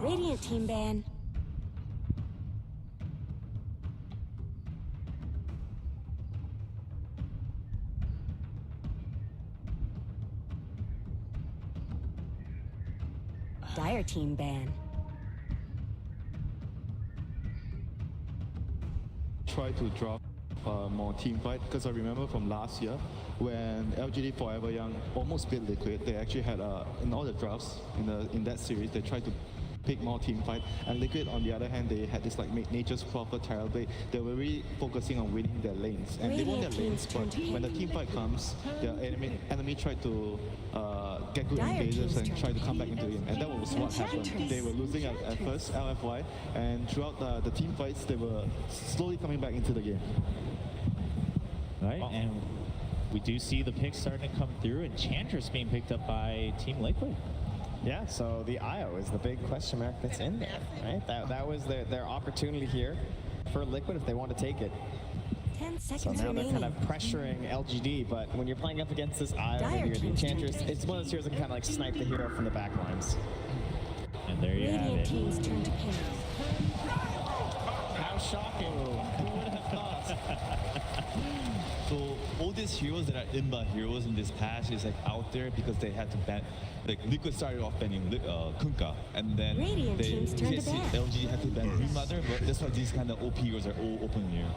Radiant team ban. Dire team ban. Try to drop more team fight, because I remember from last year when LGD Forever Young almost beat Liquid. They actually had in all the drafts in that series, they tried to pick more team fight, and Liquid on the other hand, they had this like Nature's Prophet Terror Blade. They were really focusing on winning their lanes, and they won their lanes, but when the team fight comes, their enemy tried to get good engages and try to come back into the game, and that was what happened. They were losing at first, LFY, and throughout the team fights, they were slowly coming back into the game. Right, and we do see the picks starting to come through, Enchantress being picked up by Team Liquid. Yeah, so the IO is the big question mark that's in there, right? That was their opportunity here for Liquid if they want to take it. 10 So seconds now remaining. they're kind of pressuring LGD, but when you're playing up against this IO, maybe you're the Enchantress, it's one of those heroes that can kind of like snipe the hero from the back lines. And there you have Radiant it. team's turn to pin. How shocking! Who would have thought? So all these heroes that are inbound heroes in this patch is like out there because they had to ban. Like Liquid started off banning Kunkka, and then Radiant team's turn to ban. LG had to ban Green Mother, but that's why these kind of OP heroes are all open here.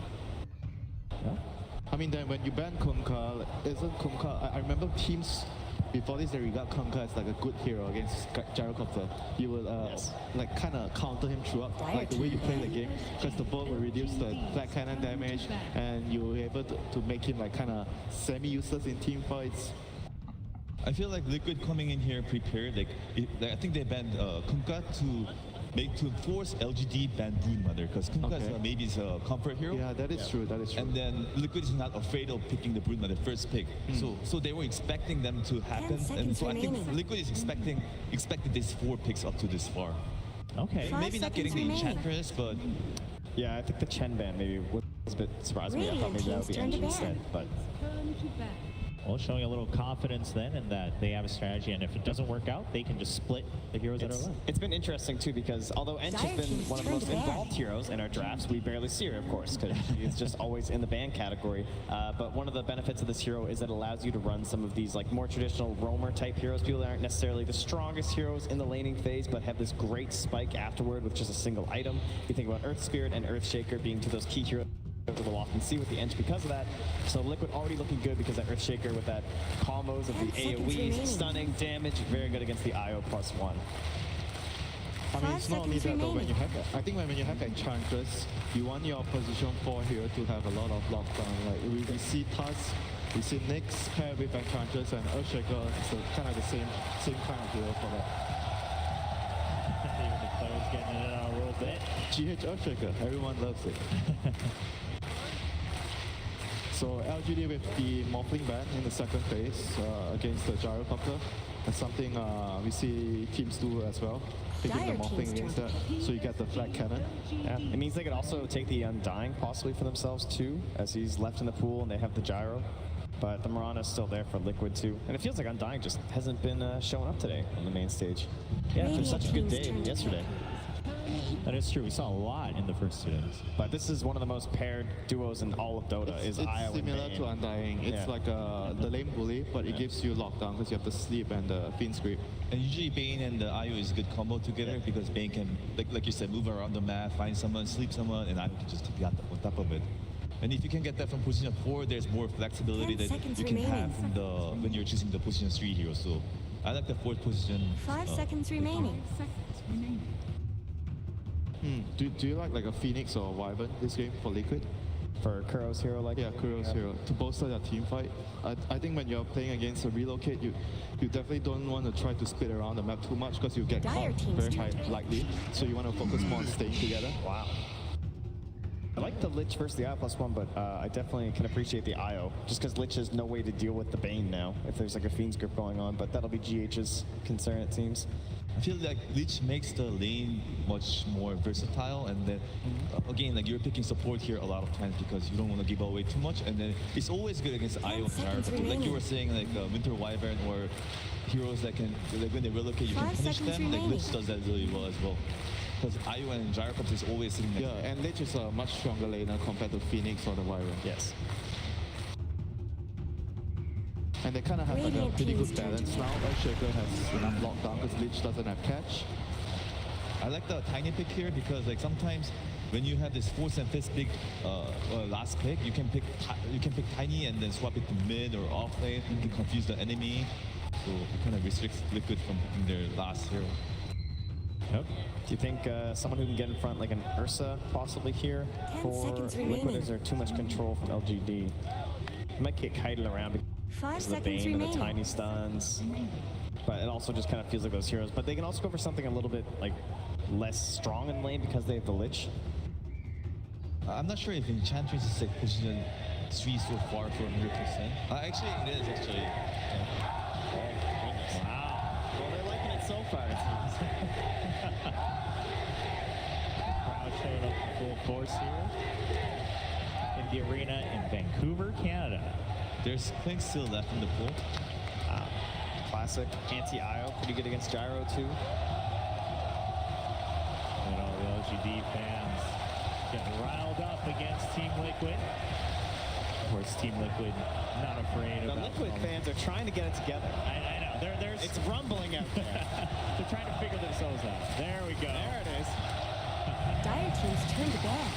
I mean, then when you ban Kunkka, isn't Kunkka? I remember teams before this, they regard Kunkka as like a good hero against Gyrocopter. You will like kind of counter him throughout, like the way you play the game, because the ball will reduce the flat cannon damage, and you were able to make him like kind of semi-useless in team fights. I feel like Liquid coming in here prepared. Like I think they banned Kunkka to force LGD ban Brood Mother, because Kunkka maybe is a comfort hero. Yeah, that is true. That is true. And then Liquid is not afraid of picking the Brood Mother first pick. So they were expecting them to happen, and so I think Liquid is expected these 4 picks up to this far. Okay. Maybe not getting the Enchantress, but Yeah, I think the Chen ban maybe was a bit surprising me. I thought maybe that would be Enchi instead, but Well, showing a little confidence then in that they have a strategy, and if it doesn't work out, they can just split the heroes that are left. it's been interesting too, because although Ench has been one of the most involved heroes in our drafts, we barely see her, of course, because she's just always in the ban category. But one of the benefits of this hero is that it allows you to run some of these like more traditional roamer type heroes, people that aren't necessarily the strongest heroes in the laning phase, but have this great spike afterward with just a single item. You think about Earth Spirit and Earthshaker being two of those key heroes that we'll often see with the Ench because of that. So Liquid already looking good because that Earthshaker with that combos of the AoEs, stunning damage, very good against the IO +1. I mean, it's not only that though. When you have, I think when you have Enchantress, you want your position 4 hero to have a lot of lockdown. Like we see Tusk, we see Nyx paired with Enchantress, and Earthshaker. So kind of the same kind of hero for that. Even the players getting it out a little bit. GH Earthshaker, everyone loves it. So LGD with the Morphling ban in the second phase against the Gyrocopter. That's something we see teams do as well, picking the Morphling against that, so you get the flat cannon. Yeah, it means they could also take the Undying possibly for themselves too, as he's left in the pool and they have the Gyro. But the Mirana's still there for Liquid too. And it feels like Undying just hasn't been showing up today on the main stage. Yeah, after such a good day yesterday. That is true. We saw a lot in the first 2 days. But this is one of the most paired duos in all of Dota. It's IO similar to Undying. It's like the lane bully, but it gives you lockdown because you have the sleep and the Fiend's Grip. and usually Bane and the IO is a good combo together because Bane can, like you said, move around the map, find someone, sleep someone, and IO can just be on top of it. And if you can get that from position 4, there's more flexibility that you can have when you're choosing the position 3 hero. So I like the 4th position. 5 seconds remaining. Do you like a Phoenix or Wyvern this game for Liquid? For Kuro's hero, like Kuro's hero to bolster their team fight. I think when you're playing against a relocate, you definitely don't want to try to split around the map too much because you get caught very high likely. So you want to focus more on staying together. Wow. I like the Lich versus the IO +1, but I definitely can appreciate the IO, just because Lich has no way to deal with the Bane now, if there's like a Fiend's Grip going on, but that'll be GH's concern, it seems. I feel like Lich makes the lane much more versatile, and then again, like you're picking support here a lot of times because you don't want to give away too much, and then it's always good against Io and seconds Gyro. Like you remaining. were saying, like Winter Wyvern or heroes that can, like when they relocate, you can 5 punish seconds them. Like remaining. Lich does that really well as well. Because Io and Gyrocops is always sitting next Yeah, to them. and Lich is a much stronger laner compared to Phoenix or the Wyvern. Yes. And they kind of have like a Radiant pretty teams good turn to balance now. Earthshaker has enough lockdown because Lich doesn't have catch. I like the tiny pick here because like sometimes when you have this fourth and fifth pick, last pick, you can pick tiny and then swap it to mid or off lane. You can confuse the enemy, so it kind of restricts Liquid from picking their last hero. Yep. Do you think someone who can get in front, like an Ursa, possibly here 10 for seconds Liquid? remaining. Is there too much control from LGD? You might get kited around 5 because of the seconds Bane and the remaining. tiny stuns. But it also just kind of feels like those heroes. But they can also go for something a little bit like less strong in lane because they have the Lich. I'm not sure if Enchantress is like position 3 so far for 100%. Actually, it is actually. Wow. Well, they're liking it so far, it seems. Crowd showing up in full force here in the arena in Vancouver, Canada. There's Clink still left in the pool. Classic anti-IO, pretty good against Gyro too. And all the LGD fans getting riled up against Team Liquid. Of course, Team Liquid not afraid The about Liquid fans are trying to get it together. I know. There's It's rumbling out there. they're trying to figure themselves out. There we go. There it is. Dire teams turn to bed.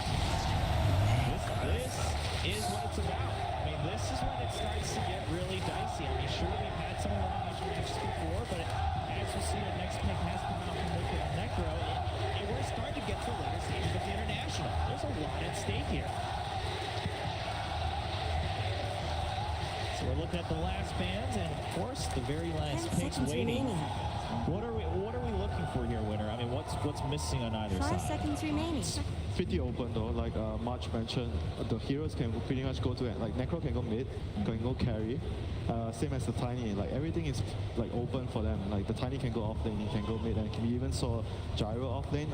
This is what it's about. I mean, this is when it starts to get really dicey. I mean, sure, they've had some of these matches before, but as you see, the next pick has come out from Liquid and Necro, and we're starting to get to the later stages of the International. There's a lot at stake here. So we're looking at the last bands, and of course, the very 10 last picks seconds waiting. remaining. What are we looking for here, Winner? I mean, what's missing on either 5 side? seconds remaining. Pretty open though, like March mentioned, the heroes can pretty much go to it. Like Necro can go mid, can go carry. Same as the Tiny, like everything is like open for them. Like the Tiny can go off lane, he can go mid, and we even saw Gyro off lane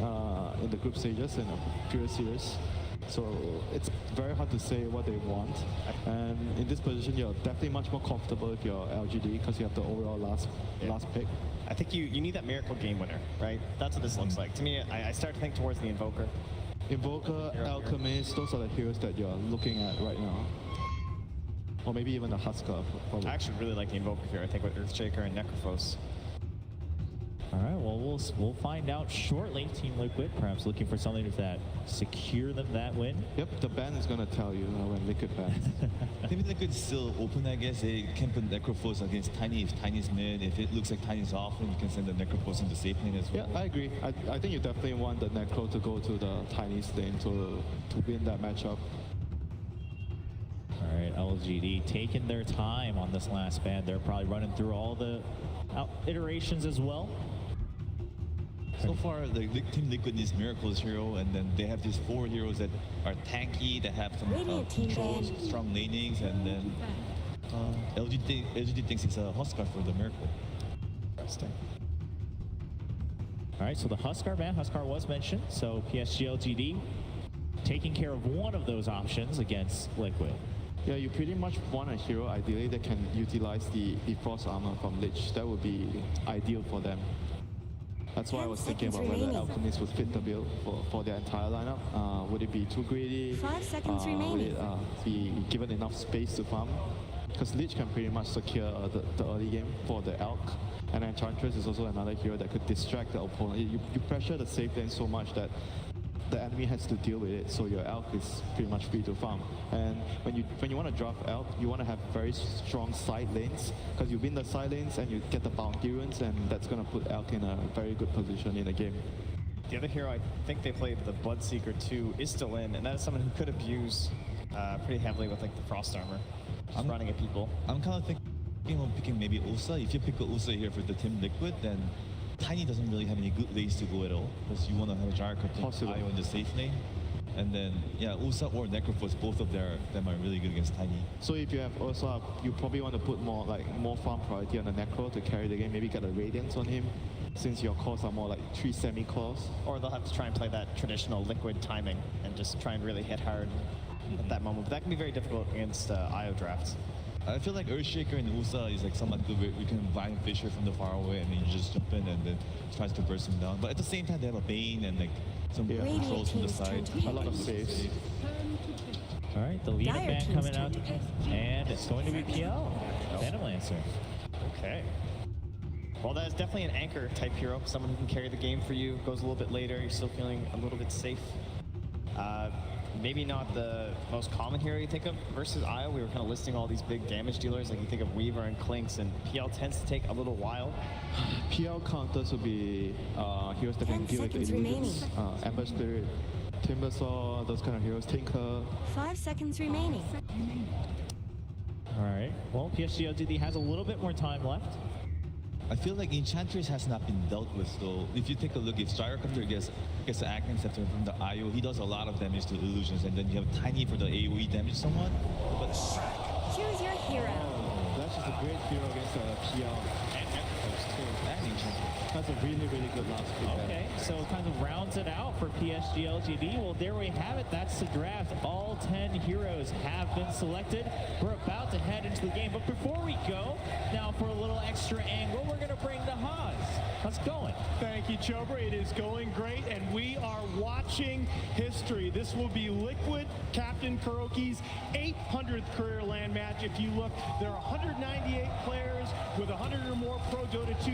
in the group stages in the previous series. So it's very hard to say what they want. And in this position, you're definitely much more comfortable if you're LGD because you have the overall last pick. I think you need that miracle game winner, right? That's what this looks like. To me, I start to think towards the Invoker. Invoker, Alchemist, those are the heroes that you're looking at right now. Or maybe even the Husker. Probably. I actually really like the Invoker here, I think, with Earthshaker and Necrophos. All right, well, we'll find out shortly. Team Liquid perhaps looking for something that secure them that win. Yep, the ban is going to tell you when Liquid bans. Maybe Liquid's still open, I guess. They can put Necrophos against Tiny if Tiny's mid. If it looks like Tiny's off, then you can send the Necrophos into safe lane as well. Yeah, I agree. I think you definitely want the Necro to go to the Tiny's lane to win that matchup. All right, LGD taking their time on this last ban. They're probably running through all the iterations as well. So far, the Team Liquid needs Miracle's hero, and then they have these 4 heroes that are tanky, that have some Radiant team controls, ban. strong lanings, and then LGD thinks it's a Huskar for the Miracle. Interesting. All right, so the Huskar ban, Huskar was mentioned. So PSG.LGD taking care of one of those options against Liquid. Yeah, you pretty much want a hero ideally that can utilize the Frost armor from Lich. That would be ideal for them. That's why I 10 was thinking about seconds whether remaining. Alchemist would fit the build for their entire lineup. Would it be too greedy? 5 seconds Would remaining. it be given enough space to farm? Because Lich can pretty much secure the early game for the Elk. And Enchantress is also another hero that could distract the opponent. You pressure the safe lane so much that the enemy has to deal with it, so your Elk is pretty much free to farm. And when you want to draft Elk, you want to have very strong side lanes, because you win the side lanes and you get the Bountyrians, and that's going to put Elk in a very good position in the game. The other hero I think they played, the Bloodseeker 2, is still in, and that is someone who could abuse pretty heavily with like the Frost armor, just running at people. I'm kind of thinking of picking maybe Usa. If you pick Usa here for the Team Liquid, then Tiny doesn't really have any good lanes to go at all, because you want to have a Gyrocops Possible. IO in the safe lane. And then, yeah, Usa or Necrophos, both of them are really good against Tiny. So if you have Ursa, you probably want to put more farm priority on the Necro to carry the game. Maybe get a Radiance on him, since your calls are more like 3 semi-calls. Or they'll have to try and play that traditional liquid timing and just try and really hit hard at that moment. But that can be very difficult against IO drafts. I feel like Earthshaker and Usa is like somewhat good where you can Vine Fisher from the far away and then you just jump in and then tries to burst him down. But at the same time, they have a Bane and like some controls from the side. A lot of saves. All right, the leader Dire man team's coming turn up, to pick. and it's going to be PL. Phantom Lancer. Okay. Well, that is definitely an anchor type hero, someone who can carry the game for you. Goes a little bit later, you're still feeling a little bit safe. Maybe not the most common hero you think of versus IO. We were kind of listing all these big damage dealers, like you think of Weaver and Clinks, and PL tends to take a little while. PL counters will be heroes that 10 can deal with seconds illusions. Ember Spirit, Timbersaw, those kind of heroes. Tinker. 5 seconds remaining. All right, well, PSG.LGD has a little bit more time left. I feel like Enchantress has not been dealt with though. If you take a look, if Gyrocopter gets the Acting Scepter from the IO, he does a lot of damage to illusions, and then you have Tiny for the AoE damage someone. But Choose your hero. That's just a great hero against PL. and Enchantress. That's a really, really good last pick. Okay, so it kind of rounds it out for PSG.LGD. Well, there we have it. That's the draft. All 10 heroes have been selected. We're about to head into the game. But before we go, now for a little extra angle, we're going to bring the Haas. How's it going? Thank you, Chobra. It is going great, and we are watching history. This will be Liquid Captain Kuroki's 800th career LAN match. If you look, there are 198 players with 100 or more Pro Dota 2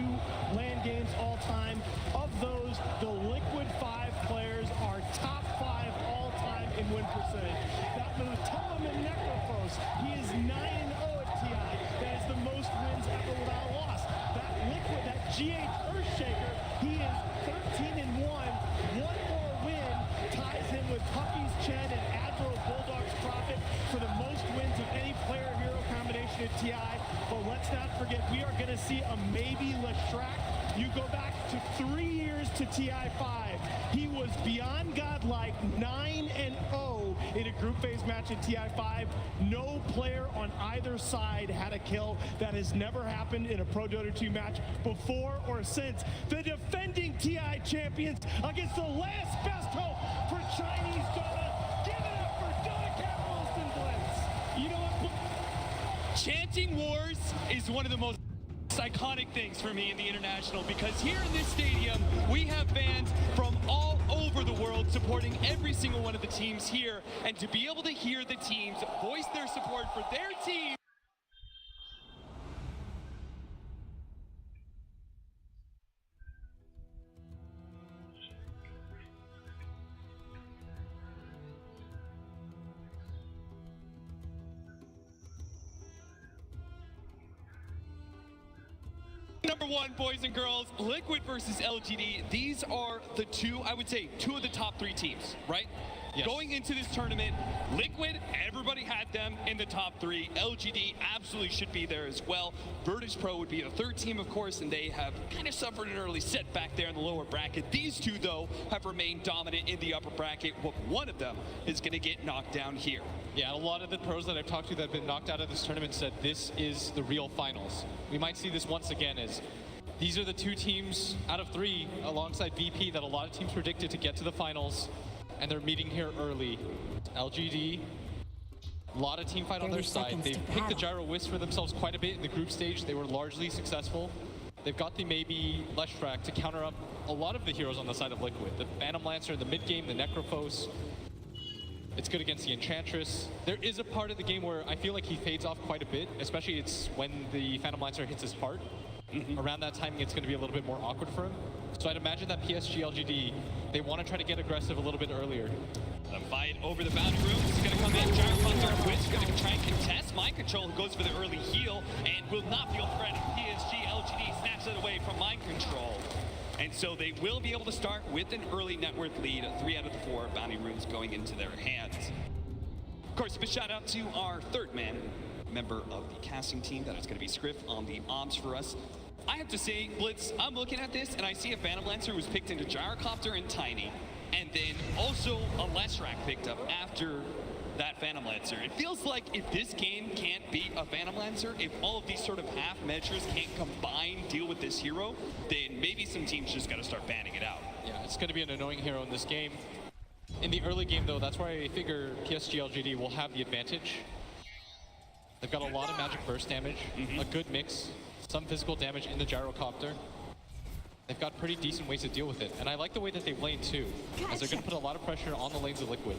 LAN games all time. Of those, the Liquid 5 players are top 5 all time in win percentage. That Mutombo Necrophos, he is 9-0 at TI. That is the most wins ever without a loss. That Liquid, that GH Earthshaker, he is 13-1. One more win ties him with Puppy's Chen and Admiral Bulldog's Prophet for the most wins of any player-hero combination at TI. But let's not forget, we are going to see a maybe Leshrac. You go back to 3 years to TI5. He was beyond godlike, 9-0 in a group phase match at TI5. No player on either side had a kill. That has never happened in a Pro Dota 2 match before or since. The defending TI champions against the last best hope for Chinese Dota. Give it up for Dota Capitalist and Blitz. You know what? Chanting wars is one of the most iconic things for me in the international, because here in this stadium we have fans from all over the world supporting every single one of the teams here, and to be able to hear the teams voice their support for their team. Number one, boys and girls, Liquid versus LGD. These are the two, I would say, two of the top 3 teams, right? Yes. Going into this tournament, Liquid, everybody had them in the top 3. LGD absolutely should be there as well. Virtus Pro would be the 3rd team, of course, and they have kind of suffered an early setback there in the lower bracket. These two, though, have remained dominant in the upper bracket. But one of them is going to get knocked down here. Yeah, a lot of the pros that I've talked to that have been knocked out of this tournament said this is the real finals. We might see this once again, as these are the 2 teams out of 3 alongside VP that a lot of teams predicted to get to the finals, and they're meeting here early. LGD, a lot of team fight on their side. They've picked the Gyro Wisp for themselves quite a bit in the group stage. They were largely successful. They've got the maybe Leshrac to counter up a lot of the heroes on the side of Liquid. The Phantom Lancer in the mid game, the Necrophos. It's good against the Enchantress. There is a part of the game where I feel like he fades off quite a bit, especially it's when the Phantom Lancer hits his heart. Around that timing, it's going to be a little bit more awkward for him. So I'd imagine that PSG.LGD, they want to try to get aggressive a little bit earlier. The fight over the boundary room is going to come in. Gyrocopter, Witch going to try and contest. Mind Control goes for the early heal and will not feel threatened. PSG.LGD snatches it away from Mind Control. And so they will be able to start with an early net worth lead. 3 out of the 4 bounty runes going into their hands. Of course, a shout out to our 3rd man, member of the casting team. That is going to be Scriff on the ops for us. I have to say, Blitz, I'm looking at this and I see a Phantom Lancer who was picked into Gyrocopter and Tiny. and then also a Leshrac picked up after that Phantom Lancer. It feels like if this game can't beat a Phantom Lancer, if all of these sort of half measures can't combine deal with this hero, then maybe some teams just got to start banning it out. Yeah, it's going to be an annoying hero in this game. In the early game, though, that's where I figure PSG.LGD will have the advantage. They've got a lot of magic burst damage, a good mix, some physical damage in the gyrocopter. They've got pretty decent ways to deal with it. And I like the way that they've laned too, as they're going to put a lot of pressure on the lanes of Liquid.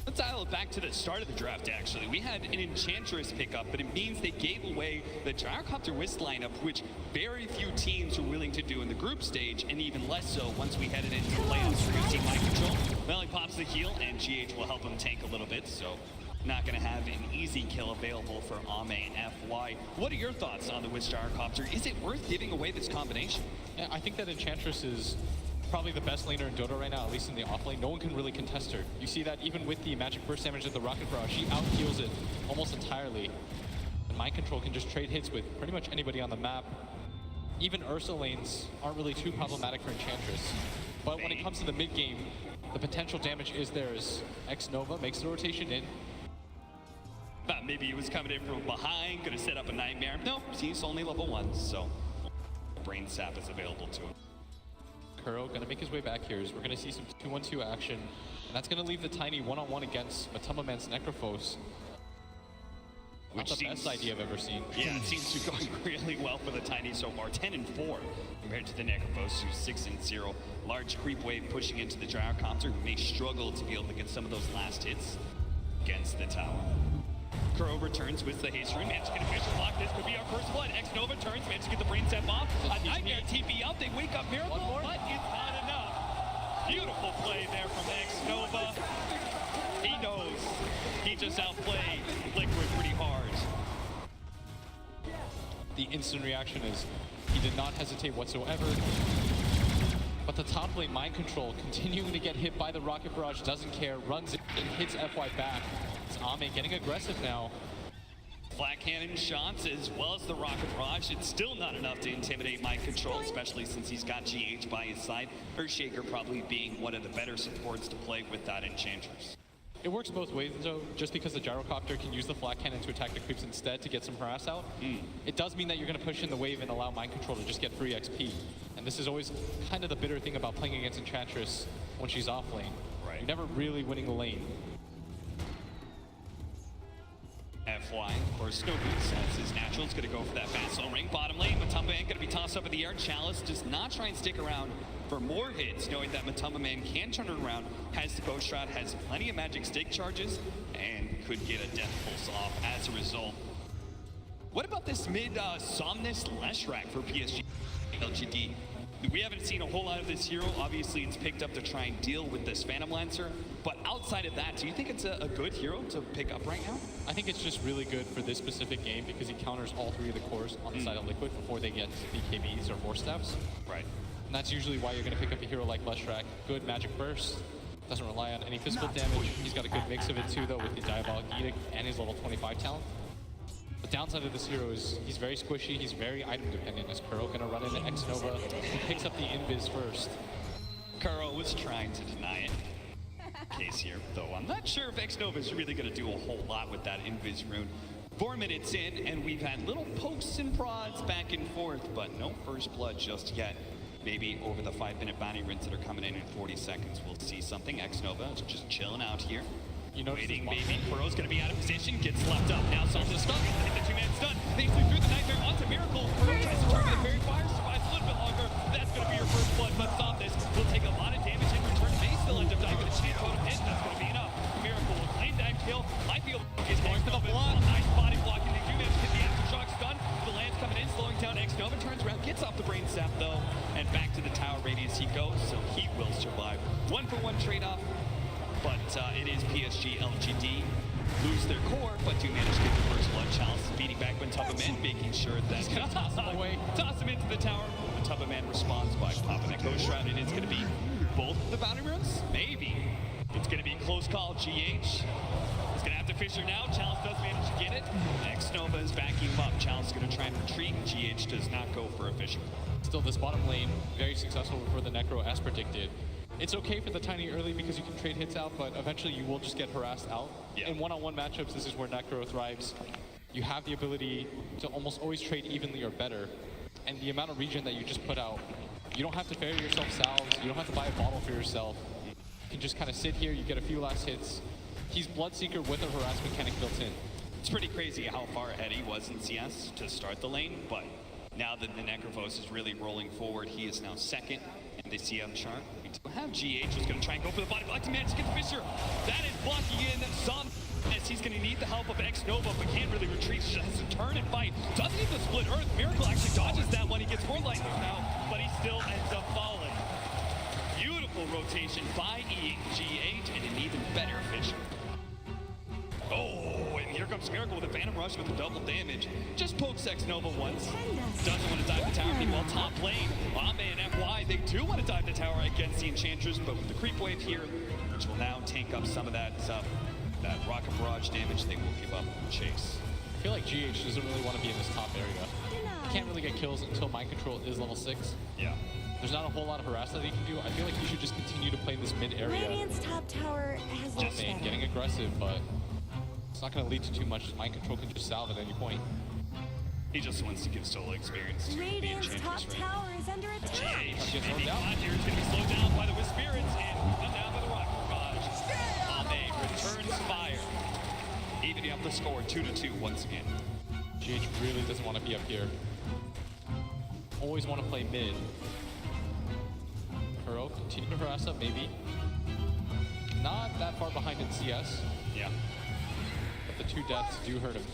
Let's dial it back to the start of the draft, actually. We had an Enchantress pickup, but it means they gave away the Gyrocopter Wisp lineup, which very few teams were willing to do in the group stage, and even less so once we headed into the playoffs for Team Mind Control. Melly pops the heal, and GH will help him tank a little bit, so not going to have an easy kill available for Ame and FY. What are your thoughts on the Wisp Gyrocopter? Is it worth giving away this combination? Yeah, I think that Enchantress is probably the best laner in Dota right now, at least in the off lane. No one can really contest her. You see that even with the magic burst damage of the Rocket Barrage, she out-heals it almost entirely. And Mind Control can just trade hits with pretty much anybody on the map. Even Ursa lanes aren't really too problematic for Enchantress. But when it comes to the mid game, the potential damage is there as X-Nova makes the rotation in. Thought maybe he was coming in from behind, gonna set up a Nightmare. No, he's only level 1, so Brain Sap is available to him. Kuro gonna make his way back here. We're gonna see some 2-1-2 action, and that's gonna leave the Tiny one-on-one against Matumbaman's Necrophos. Not the best idea I've ever seen. Yeah, it seems to be going really well for the Tiny so far. 10-4 compared to the Necrophos, who's 6-0. Large creep wave pushing into the Gyrocopter, who may struggle to be able to get some of those last hits against the tower. Kuro returns with the haste rune, managed to get a Fisher Lock. This could be our first blood. X-Nova turns, managed to get the brain step off. A Nightmare TP out, they wake up Miracle, but it's not enough. Beautiful play there from X-Nova. He knows he just outplayed Liquid pretty hard. The instant reaction is he did not hesitate whatsoever. But the top lane Mind Control continuing to get hit by the Rocket Barrage, doesn't care, runs it and hits FY back. It's Ame getting aggressive now. Flat cannon shots as well as the Rocket Barrage. It's still not enough to intimidate Mind Control, especially since he's got GH by his side. Earthshaker probably being one of the better supports to play with that Enchantress. It works both ways though, just because the Gyrocopter can use the flat cannon to attack the creeps instead to get some harass out. It does mean that you're going to push in the wave and allow Mind Control to just get free XP. And this is always kind of the bitter thing about playing against Enchantress when she's off lane. Right. You're never really winning the lane. FY, of course, no boots as his natural. It's going to go for that fast slow ring. Bottom lane, Matumbaman going to be tossed up in the air. Chalice does not try and stick around for more hits, knowing that Matumbaman can turn it around, has the Ghost Shroud, has plenty of magic stick charges, and could get a Death Pulse off as a result. What about this mid-Somnus Leshrac for PSG.LGD? We haven't seen a whole lot of this hero. Obviously, it's picked up to try and deal with this Phantom Lancer. But outside of that, do you think it's a good hero to pick up right now? I think it's just really good for this specific game because he counters all three of the cores on the side of Liquid before they get BKBs or Force Staffs. Right. And that's usually why you're going to pick up a hero like Leshrac. Good magic burst. Doesn't rely on any physical damage. He's got a good mix of it too, though, with the Diabolic Edict and his level 25 talent. The downside of this hero is he's very squishy, he's very item dependent. Is Kuro gonna run into X-Nova? He picks up the invis first. Kuro was trying to deny it. Case here, though. I'm not sure if X-Nova is really gonna do a whole lot with that invis rune. 4 minutes in, and we've had little pokes and prods back and forth, but no first blood just yet. Maybe over the 5-minute bounty runes that are coming in 40 seconds, we'll see something. X-Nova is just chilling out here. You know, waiting, maybe. Kuro's gonna be out of position, gets left up. Now Somnus stuck, hit the 2-man stun. Thanks through the Nightmare onto Miracle. Kuro tries to target the Fairy Fire, survives a little bit longer. That's gonna be your first blood, but Somnus will take a lot of damage in return. May still end up dying with a chance to hit. That's gonna be enough. Miracle will claim that kill. I feel he's going for the blood. Nice body blocking. They do manage to get the aftershock stun. The land's coming in, slowing down. X-Nova turns around, gets off the brain sap though, and back to the tower radius he goes, so he will survive. 1-for-1 trade-off. But it is PSG.LGD. Lose their core, but do manage to get the first blood. Chalice beating back Matumbaman, making sure that he's going to toss him away. Toss him into the tower. Matumbaman responds by popping a Ghost Shroud, and it's going to be both the bounty runes? Maybe. It's going to be a close call. GH is going to have to Fisher now. Chalice does manage to get it. X-Nova is backing him up. Chalice is going to try and retreat. GH does not go for a Fisher. Still, this bottom lane, very successful for the Necro as predicted. It's okay for the tiny early because you can trade hits out, but eventually you will just get harassed out. Yeah. In one-on-one matchups, this is where Necro thrives. You have the ability to almost always trade evenly or better. And the amount of regen that you just put out, you don't have to ferry yourself salves, you don't have to buy a bottle for yourself. You can just kind of sit here, you get a few last hits. He's Bloodseeker with a harass mechanic built in. It's pretty crazy how far ahead he was in CS to start the lane, but now that the Necrophos is really rolling forward, he is now second in the CF chart. We do have GH who's going to try and go for the body block to manage to get the Fisher. That is blocking in some. He's going to need the help of X-Nova, but can't really retreat. He has to turn and fight. Doesn't even split Earth. Miracle actually dodges that one. He gets 4 lightning now, but he still ends up falling. Beautiful rotation by GH and an even better Fisher. Oh, and here comes Miracle with a Phantom Rush with the double damage. Just pokes X-Nova once. Doesn't want to dive the tower. Meanwhile, top lane, Ame and FY, they do want to dive the tower against the Enchantress, but with the creep wave here, which will now tank up some of that rocket barrage damage, they will give up chase. I feel like GH doesn't really want to be in this top area. He can't really get kills until Mind Control is level 6. Yeah. There's not a whole lot of harass that he can do. I feel like he should just continue to play in this mid area. Radiant's top tower has looked better. Getting aggressive, but it's not going to lead to too much. Mind Control can just salve at any point. He just wants to give solo experience to the Radiant's top Enchantress. tower is under attack. Gets Maybe slowed down. here is going to be slowed down by the Wisp Spirits and run down by the rocket barrage. Ame returns fire. Evening up the score 2-2 once again. GH really doesn't want to be up here. Always want to play mid. Kuro, continue to harass up, maybe. Not that far behind in CS, Yeah. but the 2 deaths do hurt him.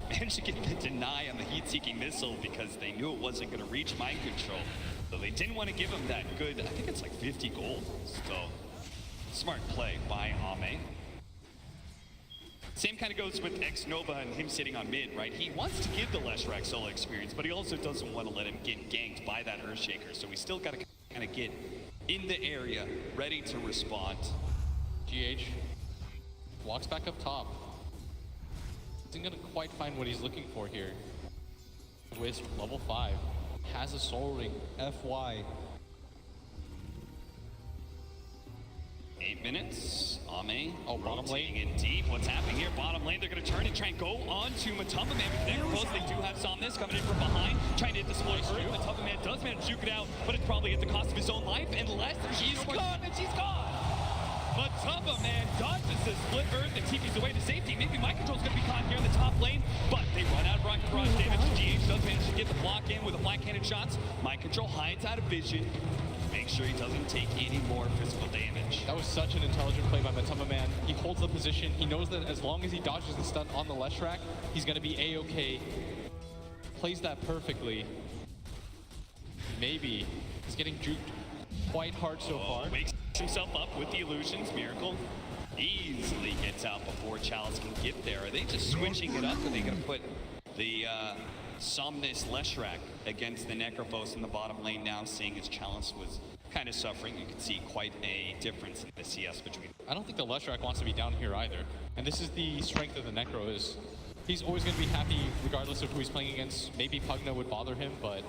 Managed to get the deny on the heat-seeking missile because they knew it wasn't going to reach Mind Control. So they didn't want to give him that good, I think it's like 50 gold. So, smart play by Ame. Same kind of goes with X-Nova and him sitting on mid, right? He wants to give the Leshrac solo experience, but he also doesn't want to let him get ganked by that Earthshaker. So we still got to kind of get in the area, ready to respond. GH walks back up top. Isn't going to quite find what he's looking for here. Wisp, level 5, has a soul ring. FY. 8 minutes. Ame. Oh, bottom lane. In deep. What's happening here? Bottom lane. They're going to turn and try and go on to Matumba Man with Necropose. They do have Somnus coming in from behind, trying to hit the small Earth. Matumba Man does manage to juke it out, but it's probably at the cost of his own life. Unless she's gone, and she's gone. Matumba Man dodges the split Earth and TP's away to safety. Maybe Mind Control's going to be caught here in the top lane, but they run out of rocket barrage damage. GH does manage to get the block in with the flat cannon shots. Mind Control hides out of vision. Make sure he doesn't take any more physical damage. That was such an intelligent play by Matumba Man. He holds the position. He knows that as long as he dodges the stun on the Leshrac, he's going to be A-okay. Plays that perfectly. Maybe. He's getting juked quite hard so far. Wakes himself up with the illusions. Miracle easily gets out before Chalice can get there. Are they just switching it up? Are they going to put the Somnus Leshrac against the Necrophos in the bottom lane now, seeing as Chalice was kind of suffering? You can see quite a difference in the CS between. I don't think the Leshrac wants to be down here either. And this is the strength of the Necro is he's always going to be happy regardless of who he's playing against. Maybe Pugna would bother him, but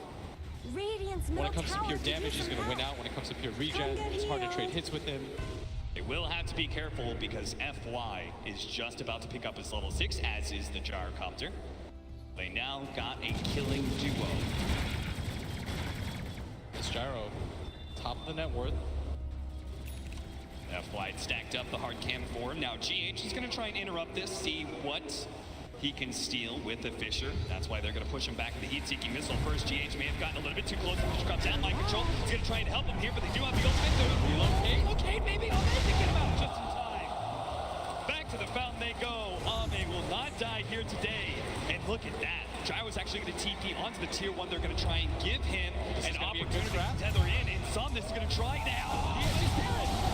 Radiant's when middle it comes to tower pure could damage, use he's some going to win help. out. When it comes to pure regen, it's hard to trade hits with him. They will have to be careful because FY is just about to pick up his level 6, as is the Gyrocopter. They now got a killing duo. This Gyro, top of the net worth. FY stacked up the hard cam for him. Now GH is going to try and interrupt this, see what he can steal with the Fisher. That's why they're going to push him back with the heat-seeking missile first. GH may have gotten a little bit too close. The Fisher comes down, Mind Control. He's going to try and help him here, but they do have the ultimate. They're going to relocate, maybe. Oh, they can get him out just in time. Back to the fountain they go. Ame will not die here today. And look at that. Gyro's actually going to TP onto the tier 1. They're going to try and give him an opportunity to tether in. And Somnus is going to try now.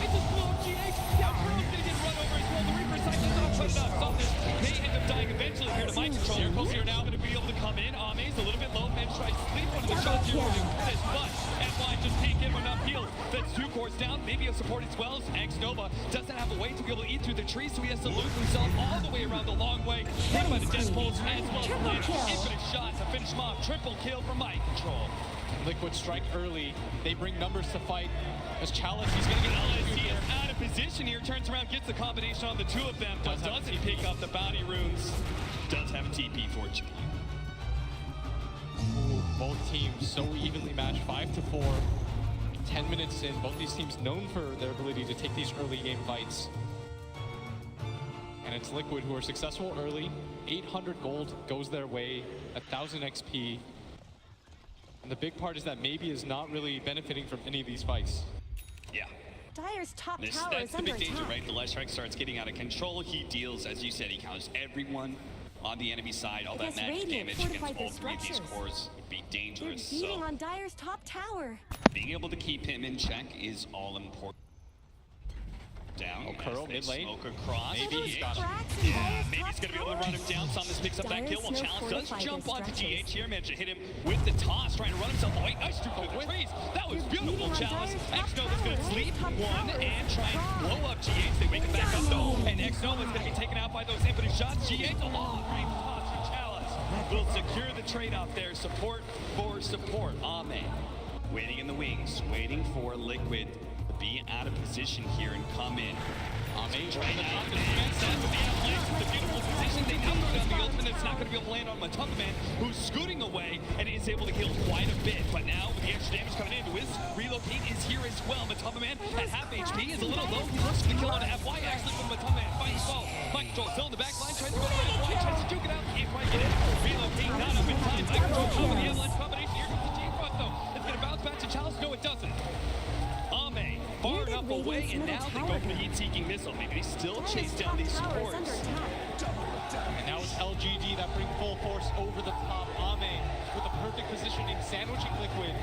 They just blew up GH. Now Kuro's going to get run over as well. The Reaper side does not put it up. Somnus may end up dying eventually here to Mind Control. Circles here now going to be able to come in. Ame's a little bit low. Man tries to sleep one of the shots here for the finish, but FY just can't get him enough heals. That's 2 cores down, maybe a support as well. X-Nova doesn't have a way to be able to eat through the trees, so he has to loop himself all the way around the long way. Hit by the death pulse as well as the land. Infinite shot to finish him off. Triple kill for Mind Control. Liquid strike early. They bring numbers to fight. As Chalice, he's going to get He is out of position here. Turns around, gets the combination on the two of them, but doesn't pick up the bounty runes. Does have a TP, fortunately. both teams so evenly matched, 5-4. 10 minutes in, both these teams known for their ability to take these early game fights. And it's Liquid who are successful early. 800 gold goes their way, 1,000 XP. And the big part is that Maybe is not really benefiting from any of these fights. Yeah. Dire's top tower That's is the under big danger, attack. right? The Leshrac starts getting out of control. He deals, as you said, he counters everyone on the enemy side. All that guess magic Radiant damage fortified against their all three of these structures. cores would be They're dangerous. beating So on Dire's top tower. being able to keep him in check is all important. Down. Oh, Kuro, as they mid lane. Smoke across. Are those Maybe. cracks in Yeah, Dire's maybe top he's gonna be able to tower? run him down. Thomas picks up that kill while Dire's Challenge does fortified jump their onto structures. GH here. Managed to hit him with the toss, trying to run himself away. Nice through the trees. That was You're beautiful, beating on Chalice. Dire's top X-Nova's gonna tower. sleep Top one tower and is try and gone. blow up GH. They wake him back up though, and Dominating. X-Nova's gonna be taken out by those infinite shots. GH a long range toss from Chalice will secure the trade-off there. Support for support. Ame waiting in the wings, waiting for Liquid to be out of position here and come in. Ame Right now, the man stands with the avalanche. It's a beautiful position. They now throw down the ultimate. It's not going to be able to land on Matamba Man, who's scooting away and is able to heal quite a bit. But now, with the extra damage coming in, Wiz relocate is here as well. Matamba Man at half HP is a little low. He looks for the kill on FY. Actually, from Matamba Man finds fall. Mike Control still in the back line, tries to go for FY, tries to juke it out. Can't quite get it. Relocate, not up in time. Mike Control top of the avalanche combination. Here comes the G-Front though. It's going to bounce back to Chalice. No, it doesn't. Ame far enough away, and now they go for the heat-seeking missile. Maybe they still chase down these supports. And now it's LGD that bring full force over the top. Ame with the perfect positioning, sandwiching Liquid,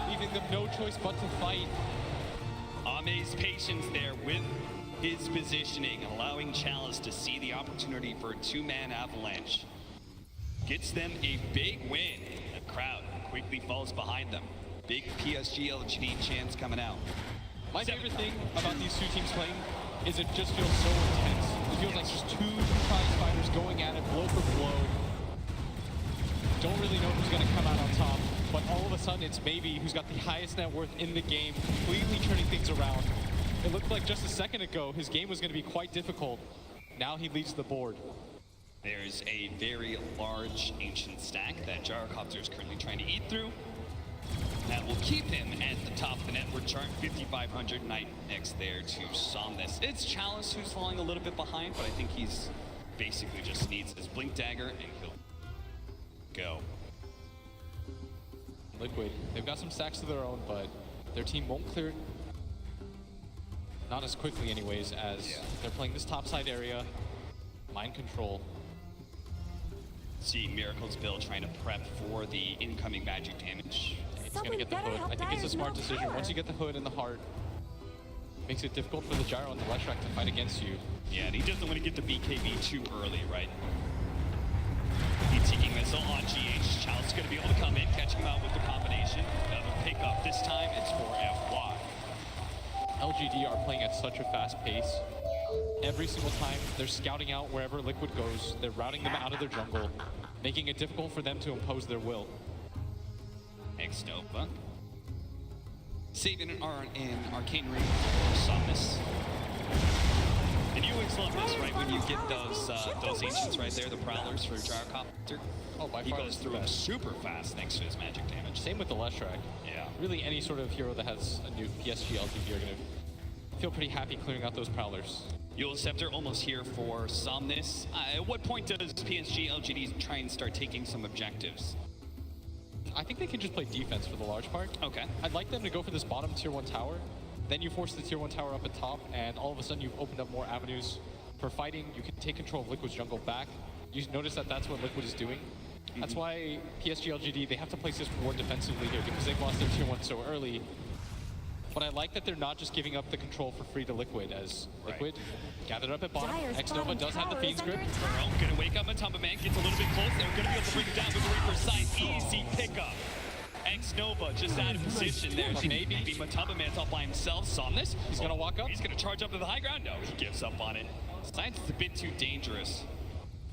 leaving them no choice but to fight. Ame's patience there with his positioning, allowing Chalice to see the opportunity for a two-man avalanche. Gets them a big win. The crowd quickly falls behind them. Big PSG.LGD chants coming out. My favorite thing about these two teams playing is it just feels so intense. It feels like just two prize fighters going at it blow for blow. Don't really know who's going to come out on top, but all of a sudden it's Maybe who's got the highest net worth in the game, completely turning things around. It looked like just a second ago his game was going to be quite difficult. Now he leads the board. There's a very large ancient stack that Gyrocopter is currently trying to eat through. That will keep him at the top of the network chart, 5,500. Knight next there to Somnus. It's Chalice who's falling a little bit behind, but I think he's basically just needs his Blink Dagger and he'll go. Liquid, they've got some stacks of their own, but their team won't clear it. Not as quickly anyways, as they're playing this topside area. Mind control. See Miracle's build trying to prep for the incoming magic damage. He's gonna get the hood. I think it's a smart decision. Once you get the hood and the heart, makes it difficult for the Gyro and the Leshrac to fight against you. Yeah, and he doesn't want to get the BKB too early, right? Heat-seeking missile on GH. Chalice is going to be able to come in, catch him out with the combination. Another pickup. This time it's for FY. LGD are playing at such a fast pace. Every single time they're scouting out wherever Liquid goes, they're routing them out of their jungle, making it difficult for them to impose their will. X-Nova. Saving an R in Arcane Ring for Somnus. And you always love this, right? When you get those ancients right there, the Prowlers for Gyrocopter. Oh, by He far goes the through them best. super fast thanks to his magic damage. Same with the Leshrac. Yeah. Really any sort of hero that has a new PSG.LGD are gonna feel pretty happy clearing out those Prowlers. Eul Scepter almost here for Somnus. At what point does PSG.LGD try and start taking some objectives? I think they can just play defense for the large part. Okay. I'd like them to go for this bottom tier 1 tower. Then you force the tier 1 tower up at top, and all of a sudden you've opened up more avenues for fighting. You can take control of Liquid's jungle back. You notice that that's what Liquid is doing. That's why PSG.LGD, they have to place this more defensively here because they've lost their tier 1 so early. But I like that they're not just giving up the control for free to Liquid, as Liquid gathered up at bottom. Dire's X-Nova bottom does have the tower Fiend's is grip. under attack. Burrow gonna wake up. Matamba Man gets a little bit close. They're gonna be able to bring it down with the Reaper's Sight. Easy pickup. X-Nova just out of position there. Maybe Matamba Man's up by himself. Somnus. He's gonna walk up. He's gonna charge up to the high ground. No, he gives up on it. Science is a bit too dangerous.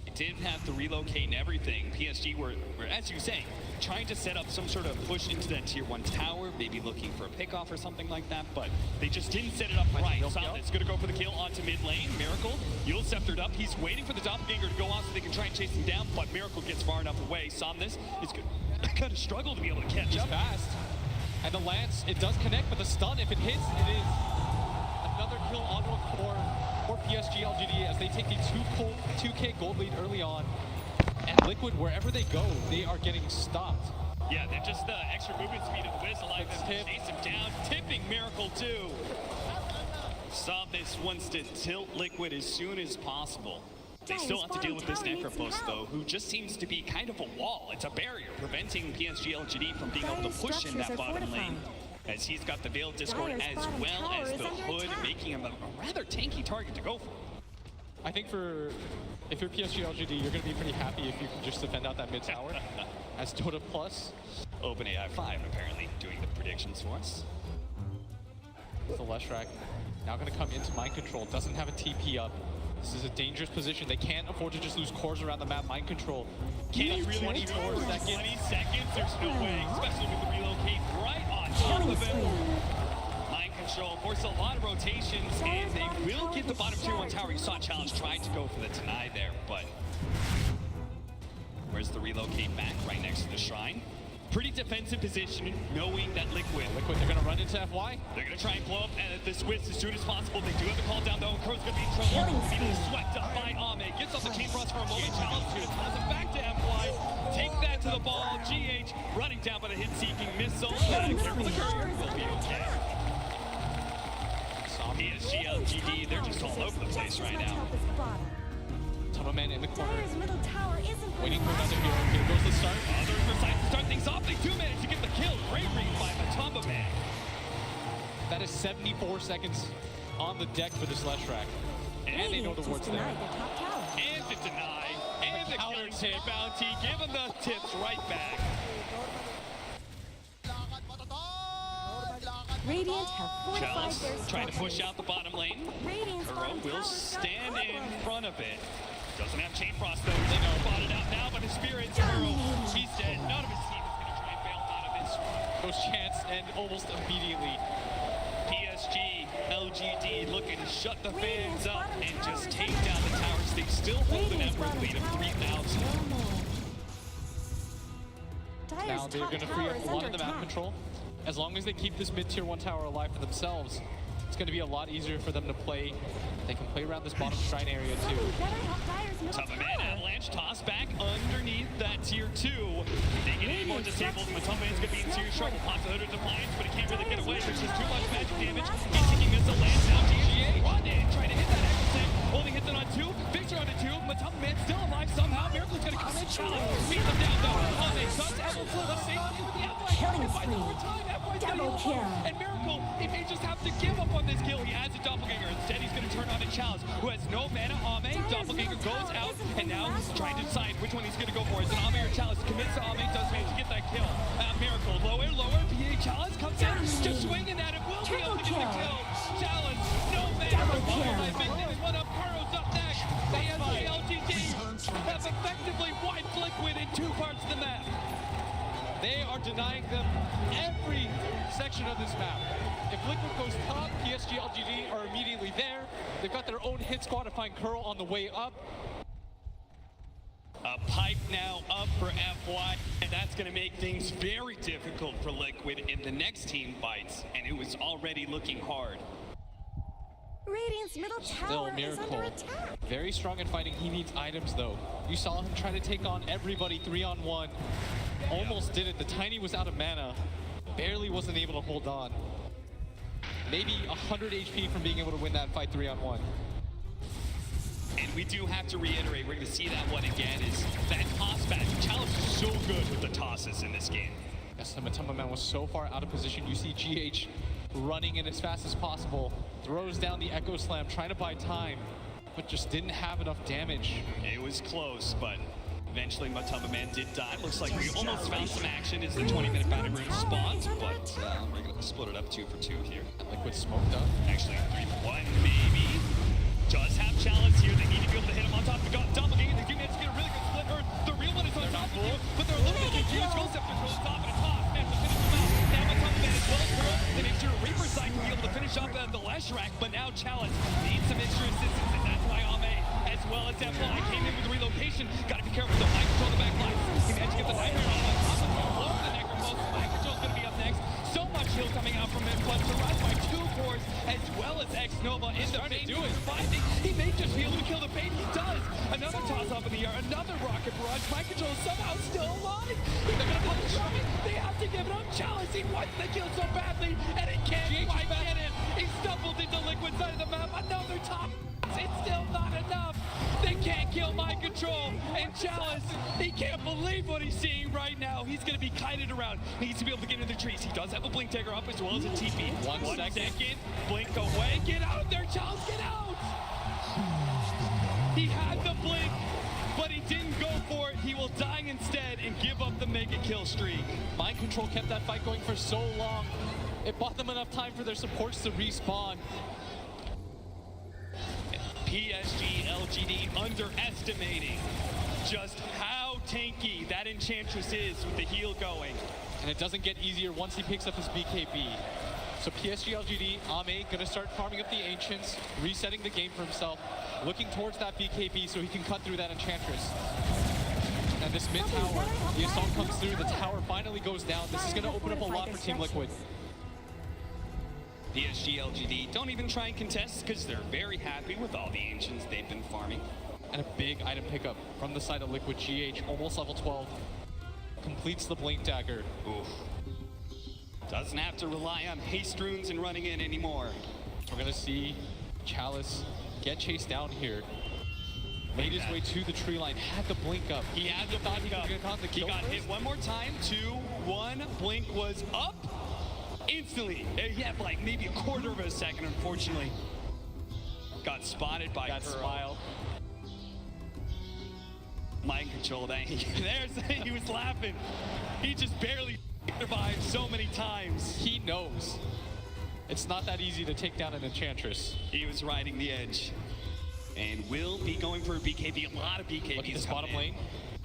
It didn't have to relocate and everything. PSG were, as you say, trying to set up some sort of push into that tier 1 tower, maybe looking for a pickoff or something like that, but they just didn't set it up right. Somnus gonna go for the kill onto mid lane. Miracle, Yule sceptered up. He's waiting for the doppelganger to go off so they can try and chase him down, but Miracle gets far enough away. Somnus is gonna struggle to be able to catch up. Fast. And the lance, it does connect, but the stun, if it hits, it is another kill onto a core for PSG.LGD as they take the 2K gold lead early on. And Liquid, wherever they go, they are getting stopped. Yeah, they're just the extra movement speed of the Wiz allowing them to chase him down, tipping Miracle too. Somnus wants to tilt Liquid as soon as possible. They still have to deal with this Necropus though, who just seems to be kind of a wall. It's a barrier preventing PSG.LGD from being able to push in that bottom lane. As he's got the Veiled Discord as well as the Hood, making him a rather tanky target to go for. I think if you're PSG.LGD, you're going to be pretty happy if you can just defend out that mid tower. As Dota Plus. OpenAI 5 apparently doing the predictions for us. The Leshrac now going to come into mind control. Doesn't have a TP up. This is a dangerous position. They can't afford to just lose cores around the map. Mind control. Can he really 24 seconds? 20 seconds? There's no way, especially with the relocate right on top of it. Mind control forces a lot of rotations, and they will get the bottom tier 1 tower. You saw Challenge tried to go for the deny there, but where's the relocate back right next to the shrine? Pretty defensive position, knowing that Liquid, they're going to run into FY. They're going to try and blow up the Swiss as soon as possible. They do have the call down though. Crow's going to be in trouble. Being swept up by Ame. Gets off the chain thrust for a moment. Challenge to toss it back to FY. Take that to the ball. GH running down by the hit-seeking missile. Careful, the courier will be okay. PSG.LGD, they're just all over the place right now. Matamba Man in the corner. Dyer's middle tower isn't Waiting for another hero. Here goes the start. Others for sight to start things off. They do manage to get the kill. Great read by Matamba Man. That is 74 seconds on the deck for this Leshrac. And they know the ward's there. And the deny. And the counter tip bounty. Give him the tips right back. Radiant have fortified Chalice their trying to push structures. out the bottom lane. Radiant's Kuro bottom will tower stand struck in cover. front of it. Doesn't have chain frost though. They know bought it out now, but his spirit's Kuro. He's dead. None of his team is going to try and bail out of this. Goes chance and almost immediately. PSG.LGD looking to shut the fans up and just take down the towers. They still hold the network lead of 3,000. Now they're going to free up a lot of the map control. As long as they keep this mid-tier 1 tower alive for themselves, it's going to be a lot easier for them to play. They can play around this bottom shrine area too. Matamba Man avalanche toss back underneath that tier 2. They get any more disabled. Matamba Man's going to be in serious trouble. Pops the Hood of Defiance, but he can't really get away. There's just too much magic damage. He's taking this to land now. GA run in, trying to hit that echo tank. Only hits it on 2. Victor on 2. Matamba Man still alive somehow. Miracle's going to come in. Challenge. Beat them down though. On a touch. Apple flip. Let's see. The Killing Apple spree. Double kill. And Miracle, he may just have to give up on this kill. He has a doppelganger. Instead, he's going to turn on a Chalice, who has no mana. Ame, doppelganger goes out, and now he's trying to decide which one he's going to go for. Is it Ame or Chalice? Commits to Ame, does manage to get that kill. Miracle, lower. PA Chalice comes in, just swinging at it. Will be able to get the kill. Chalice, no mana. Big things one up. Kuro's up next. PSG.LGD have effectively wiped Liquid in 2 parts of the map. They are denying them every section of this map. If Liquid goes top, PSG.LGD are immediately there. They've got their own hit squad to find Curl on the way up. A pipe now up for FY, and that's going to make things very difficult for Liquid in the next team fights, and it was already looking hard. Radiant's middle Still tower is Miracle. under attack. Very strong at fighting. He needs items though. You saw him try to take on everybody 3-on-1. Almost did it. The Tiny was out of mana. Barely wasn't able to hold on. Maybe 100 HP from being able to win that fight 3-on-1. And we do have to reiterate, we're going to see that one again, is that toss back. Chalice is so good with the tosses in this game. Yes, the Matamba Man was so far out of position. You see GH running in as fast as possible. Throws down the Echo Slam, trying to buy time, but just didn't have enough damage. It was close, but Eventually, Mataba Man did die. Looks like we almost found some action as the 20-minute boundary room spawns, but we're going to split it up 2 for 2 here. Liquid smoked up. Actually, 3 for 1, maybe. Does have Chalice here. They need to be able to hit him on top. They got Doppelganger. They do manage to get a really good split. The real one is on top of you, but they're a little bit confused. Goes after throws off and a toss. Man, to finish him out. Now Mataba Man as well. They make sure Reaper's side can be able to finish off the Lash Rack, but now Chalice needs some extra assistance, and that's why Ame, as well as FY, came in with the relocation. Gotta be careful though. Mike control the back line. He managed to get the Nightmare on top of the floor. The Necropost. Mike control's gonna be up next. So much heal coming out from him, but surrounded by 2 cores as well as X Nova in the bait. Finding he may just be able to kill the bait. He does. Another toss up in the air. Another rocket barrage. Mike control somehow still alive. They're gonna punish him. They have to give it up. Chalice, he wants the kill so badly, and he can't quite get it. He stumbled into Liquid side of the map. Another top. It's still not enough. They can't kill Mind Control. And Chalice, he can't believe what he's seeing right now. He's going to be kited around. He needs to be able to get into the trees. He does have a Blink Dagger up as well as a TP. One second. Blink away. Get out of there, Chalice. Get out. He had the blink, but he didn't go for it. He will die instead and give up the mega kill streak. Mind Control kept that fight going for so long. It bought them enough time for their supports to respawn. PSG.LGD underestimating just how tanky that Enchantress is with the heal going. And it doesn't get easier once he picks up his BKB. So PSG.LGD, Ame, gonna start farming up the Ancients, resetting the game for himself, looking towards that BKB so he can cut through that Enchantress. And this mid tower, the assault comes through, the tower finally goes down. This is gonna open up a lot for Team Liquid. PSG.LGD don't even try and contest because they're very happy with all the Ancients they've been farming. And a big item pickup from the side of Liquid. GH, almost level 12, completes the Blink Dagger. Oof. Doesn't have to rely on haste runes and running in anymore. We're gonna see Chalice get chased down here. Made his way to the tree line, had the blink up. He had the blink up. He got hit one more time. 2-1. Blink was up instantly. He had like maybe a quarter of a second, unfortunately. Got spotted by Smile. Mind Control. He was laughing. He just barely survived so many times. He knows it's not that easy to take down an Enchantress. He was riding the edge. And will be going for a BKB. A lot of BKBs. Look at this bottom lane.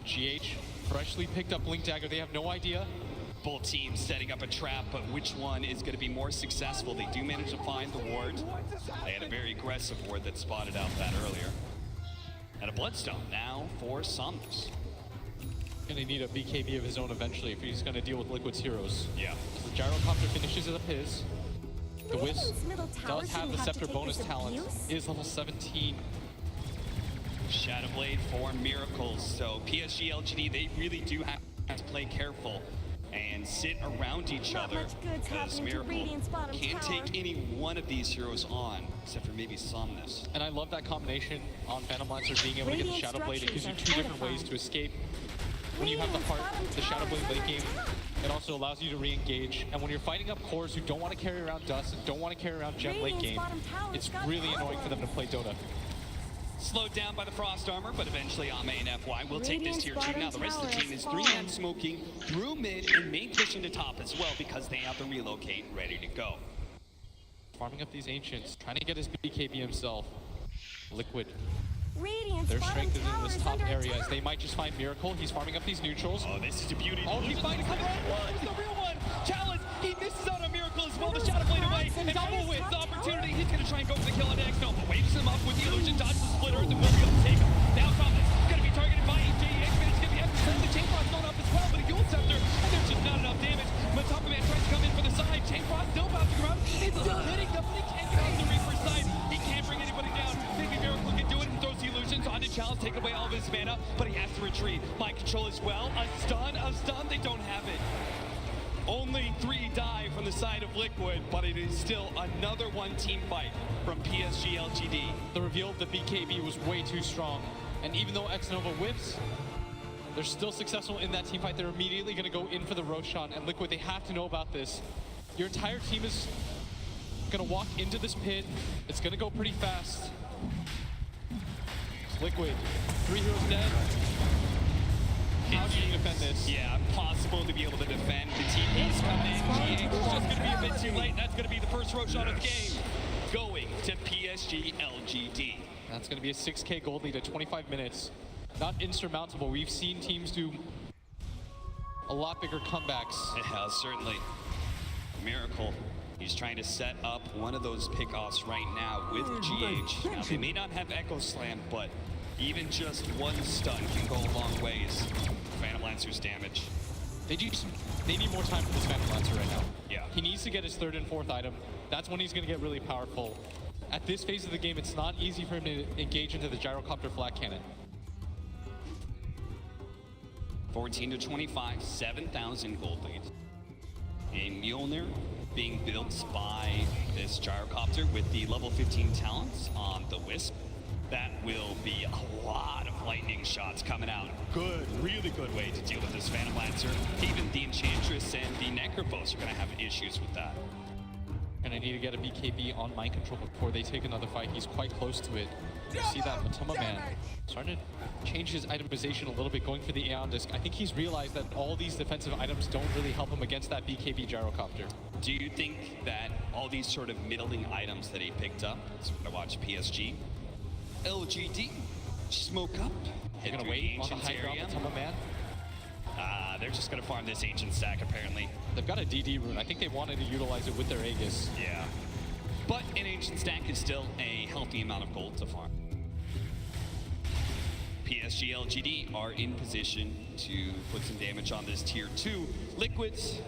GH freshly picked up Blink Dagger. They have no idea. Both teams setting up a trap, but which one is going to be more successful? They do manage to find the ward. They had a very aggressive ward that spotted out that earlier. And a Bloodstone now for Somnus. And they need a BKB of his own eventually if he's going to deal with Liquid's heroes. Yeah. The Gyrocopter finishes up his. The Wisp does have the Scepter bonus talent. Is level 17. Shadowblade for Miracles. So PSG.LGD, they really do have to play careful and sit around each other because Miracle can't take any one of these heroes on, except for maybe Somnus. And I love that combination on Phantom Lancer being able to get the Shadowblade. It gives you 2 different ways to escape. When you have the heart, the Shadowblade late game, it also allows you to re-engage. And when you're fighting up cores who don't want to carry around Dust and don't want to carry around Gem late game, it's really annoying for them to play Dota. Slowed down by the Frost Armor, but eventually Ame and FY will take this tier 2. Now the rest of the team is 3-man smoking through mid and main pushing to top as well because they have the relocate ready to go. Farming up these Ancients, trying to get his BKB himself. Liquid. Their strength is in this top area as they might just find Miracle. He's farming up these neutrals. Oh, this is a beauty. Oh, he finds the red one! It's the real one! Chalice, he misses out on Miracle as well. The Shadowblade away, and double wins the opportunity. He's going to try and go for the kill on X. No, but waves him up with the illusion, dodges the splitter, and will be able to take him. Now Thomas going to be targeted by EJX, but it's going to be empty. The Chain Frost going up as well, but a Yule Scepter, and there's just not enough damage. Matapa Man tries to come in for the side. Chain Frost still bouncing around. It's still hitting them, but he can't get on the Reaper's side. He can't bring anybody down. Maybe Miracle can do it and throws the illusions onto Chalice, taking away all of his mana, but he has to retreat. Mind Control as well. A stun, they don't have it. Only 3 die from the side of Liquid, but it is still another one team fight from PSG.LGD. The reveal of the BKB was way too strong, and even though X-Nova whips, they're still successful in that team fight. They're immediately going to go in for the Roshan, and Liquid, they have to know about this. Your entire team is going to walk into this pit. It's going to go pretty fast. Liquid, 3 heroes dead. How do you defend this? Yeah, impossible to be able to defend. The TP's coming in. GH is just going to be a bit too late. That's going to be the first road shot of the game. Going to PSG.LGD. That's going to be a 6K gold lead at 25 minutes. Not insurmountable. We've seen teams do a lot bigger comebacks. Yeah, certainly. Miracle. He's trying to set up one of those pickoffs right now with GH. Now, they may not have Echo Slam, but even just one stun can go a long ways. Phantom Lancer's damage. They need more time for this Phantom Lancer right now. Yeah. He needs to get his 3rd and 4th item. That's when he's going to get really powerful. At this phase of the game, it's not easy for him to engage into the gyrocopter flat cannon. 14 to 25, 7,000 gold lead. And Mjolnir being built by this gyrocopter with the level 15 talents on the Wisp. That will be a lot of lightning shots coming out. Good, really good way to deal with this Phantom Lancer. Even the Enchantress and the Necrophos are going to have issues with that. Gonna need to get a BKB on mind control before they take another fight. He's quite close to it. You see that Matoma Man starting to change his itemization a little bit, going for the Aeon Disc. I think he's realized that all these defensive items don't really help him against that BKB gyrocopter. Do you think that all these sort of middling items that he picked up, so we're gonna watch PSG, LGD, smoke up, They're hit gonna through wait the on the Ancient's high ground area? Matoma Man. They're just gonna farm this Ancient stack apparently. They've got a DD rune. I think they wanted to utilize it with their Aegis. Yeah. But an Ancient stack is still a healthy amount of gold to farm. PSG.LGD are in position to put some damage on this tier 2. Liquid's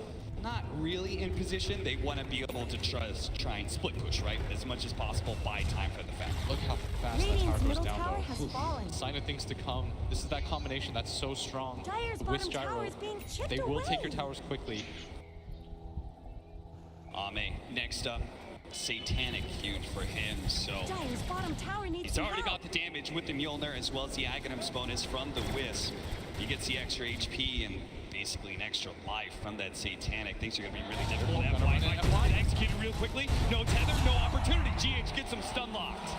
not really in position. They want to be able to try and split push, right? As much as possible, buy time for the fact. Look how fast that tower Radiant's goes middle down tower though. has fallen. Sign of things to come. This is that combination that's so strong. Dire's With bottom Gyro, tower is being chipped they will take away. your towers quickly. Ame, next up, Satanic, huge for him, so Dire's bottom tower needs he's some already help. got the damage with the Mjolnir as well as the Aghanim's bonus from the Wisp. He gets the extra HP and basically an extra life from that Satanic. Things are going to be really difficult. Gonna FY run it, might FY. get executed real quickly. No tether, no opportunity. GH gets him stun locked.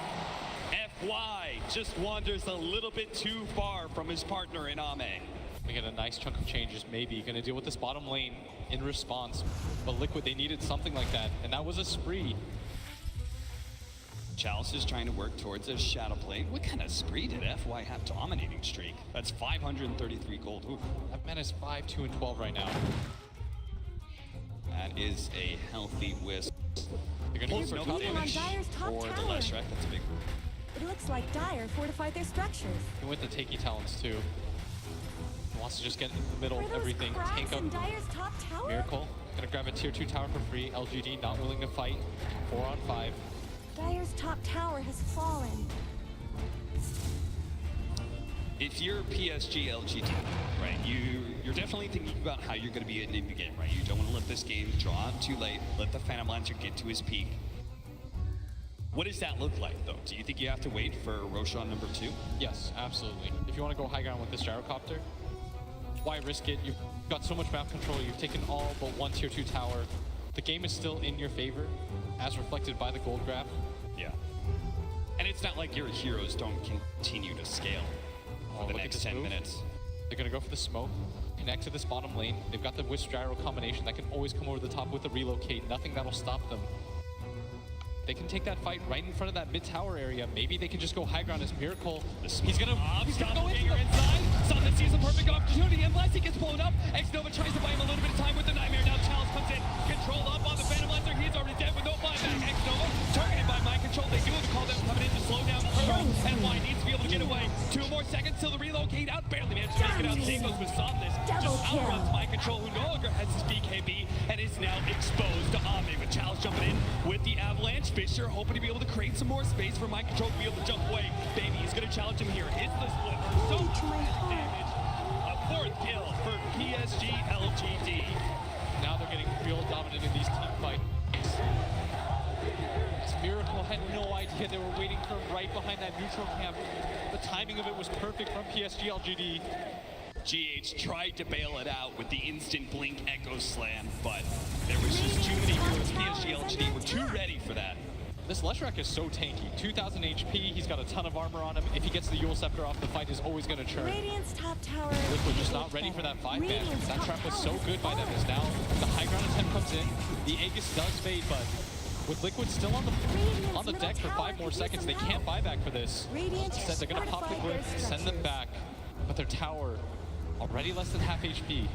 FY just wanders a little bit too far from his partner in Ame. They get a nice chunk of changes, maybe. Gonna deal with this bottom lane in response. But Liquid, they needed something like that, and that was a spree. Chalice is trying to work towards a Shadow Blade. What kind of spree did FY have? Dominating streak. That's 533 gold. Oof. That man is 5, 2, and 12 right now. That is a healthy Wisp. They're gonna Pulls go no for top Moving on damage Dire's top for the tower. Leshrac. That's a big. It looks like Dire fortified their structures. He went the takey talents too. He wants to just get in the middle Were of those everything. cracks Tank up in Dire's top tower? Miracle. Gonna grab a tier 2 tower for free. LGD not willing to fight. 4 on 5. Dire's top tower has fallen. If you're PSG.LGD, right, you're definitely thinking about how you're going to be in the game, right? You don't want to let this game draw out too late. Let the Phantom Lancer get to his peak. What does that look like, though? Do you think you have to wait for Roshan number 2? Yes, absolutely. If you want to go high ground with this gyrocopter, why risk it? You've got so much map control. You've taken all but one tier 2 tower. The game is still in your favor, as reflected by the gold graph. Yeah. And it's not like your heroes don't continue to scale for the Look at next this 10 move. minutes. They're gonna go for the smoke, connect to this bottom lane. They've got the Wisp Gyro combination that can always come over the top with the relocate. Nothing that'll stop them. They can take that fight right in front of that mid tower area. Maybe they can just go high ground as Miracle. He's gonna go into the inside. Summon sees a perfect opportunity, and Blessing gets blown up. X-Nova tries to buy him a little bit of time with the Nightmare. Now Chalice comes in, control up on the Phantom Lancer. He's already dead with no buyback. X-Nova targeted by mind control. They do have to call them coming in to slow down Pearl. And Y needs to be able to get away. 2 more seconds till the relocate out. Barely managed to make it out. Singles was on this. Double Just kill. outruns mind control, who no longer has his BKB and is now exposed to Ame. With Chalice jumping in with the Avalanche. Fisher hoping to be able to create some more space for mind control to be able to jump away. Baby is going to challenge him here. Hits the split. So to my heart. damage. A 4th kill for PSG.LGD. Now they're getting real dominant in these team fights. This Miracle had no idea they were waiting for him right behind that neutral camp. The timing of it was perfect from PSG.LGD. GH tried to bail it out with the instant blink Echo Slam, but there was just too many heroes. PSG.LGD were too ready for that. This Leshrac is so tanky. 2,000 HP, he's got a ton of armor on him. If he gets the Yule Scepter off, the fight is always going to churn. Radiant's top tower. Liquid just not ready for that 5-man. Radiant's That top trap was tower so good by them as now the high ground attempt comes in. The Aegis does fade, but with Liquid still on the deck for 5 more seconds, they can't buy back for this. Radiant Instead, they're going to pop the fortified glyph, their send them structures. back, but their tower already less than half HP.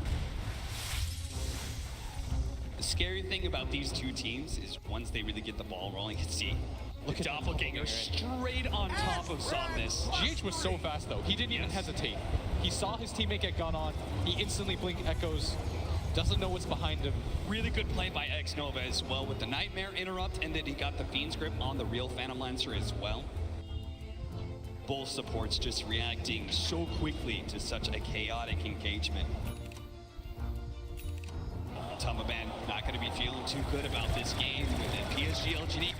The scary thing about these two teams is once they really get the ball rolling, you see Look at Doppelganger straight on top of Somnus. GH was so fast though, he didn't even hesitate. He saw his teammate get gone on, he instantly blinked echoes, doesn't know what's behind him. Really good play by X-Nova as well with the Nightmare interrupt, and then he got the Fiend's Grip on the real Phantom Lancer as well. Both supports just reacting so quickly to such a chaotic engagement. Tumaban not going to be feeling too good about this game with the PSG.LGD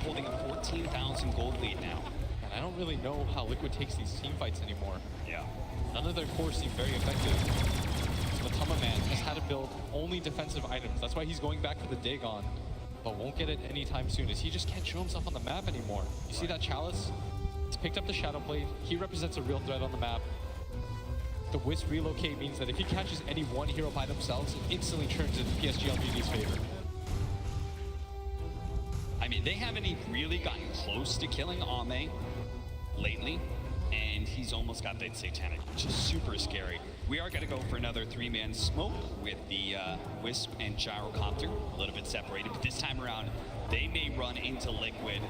holding a 14,000 gold lead now. And I don't really know how Liquid takes these team fights anymore. Yeah. None of their cores seem very effective. The Tumaman has had to build only defensive items. That's why he's going back for the Dagon, but won't get it anytime soon, as he just can't show himself on the map anymore. You see that Chalice? He's picked up the Shadow Blade. He represents a real threat on the map. The Wisp relocate means that if he catches any one hero by themselves, it instantly turns into PSG.LGD's favor. I mean, they haven't even really gotten close to killing Ame lately, and he's almost got that Satanic, which is super scary. We are going to go for another 3-man smoke with the Wisp and Gyrocopter, a little bit separated, but this time around, they may run into Liquid.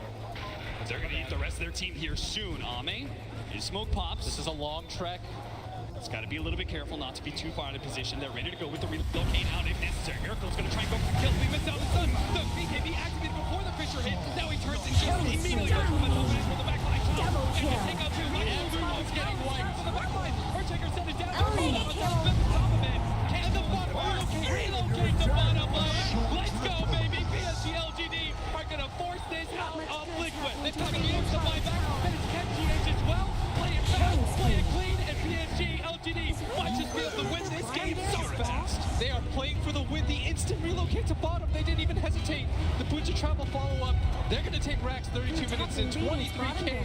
They're going to eat the rest of their team here soon. Ame, his smoke pops. This is a long trek. It's got to be a little bit careful not to be too far out of position. They're ready to go with the relocate out if necessary. Miracle's going to try and go for the kill. We missed out the stun. The BKB activated before the Fisher hit. Now he turns and just immediately goes for the dominance from the backline. Double And kill. can take out two. Everyone's getting wiped from the backline. Earthshaker sent it down. Elite kill. Can the bottom relocate the bottom lane? Let's go, baby. PSG.LGD are going to force this out of Liquid. They've got to use the buyback. And it's GH as well. Play it fast, play it clean, and PSG.LGD might just be able to win this game so fast. They are playing for the win. The instant relocate to bottom. They didn't even hesitate. The Boots of Travel follow-up. They're going to take racks 32 minutes in. 23K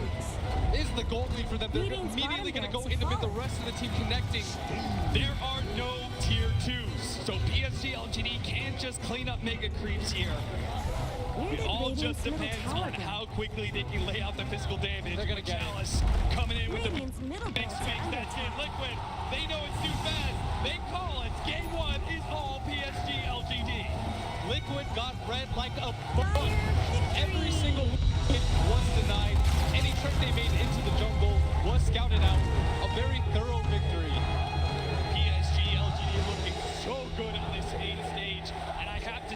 is the gold lead for them. They're immediately going to go into mid, the rest of the team connecting. There are no tier 2s, so PSG.LGD can't just clean up mega creeps here. It all just depends on how quickly they can lay out the physical damage. They're gonna get it. Chalice coming in with the Radiant's middle big barracks space are that's under in. Liquid, they know it's too fast. They call it. Game 1 is all PSG.LGD. Liquid got red like a book. Every single hit was denied. Any trick they made into the jungle was scouted out. A very thorough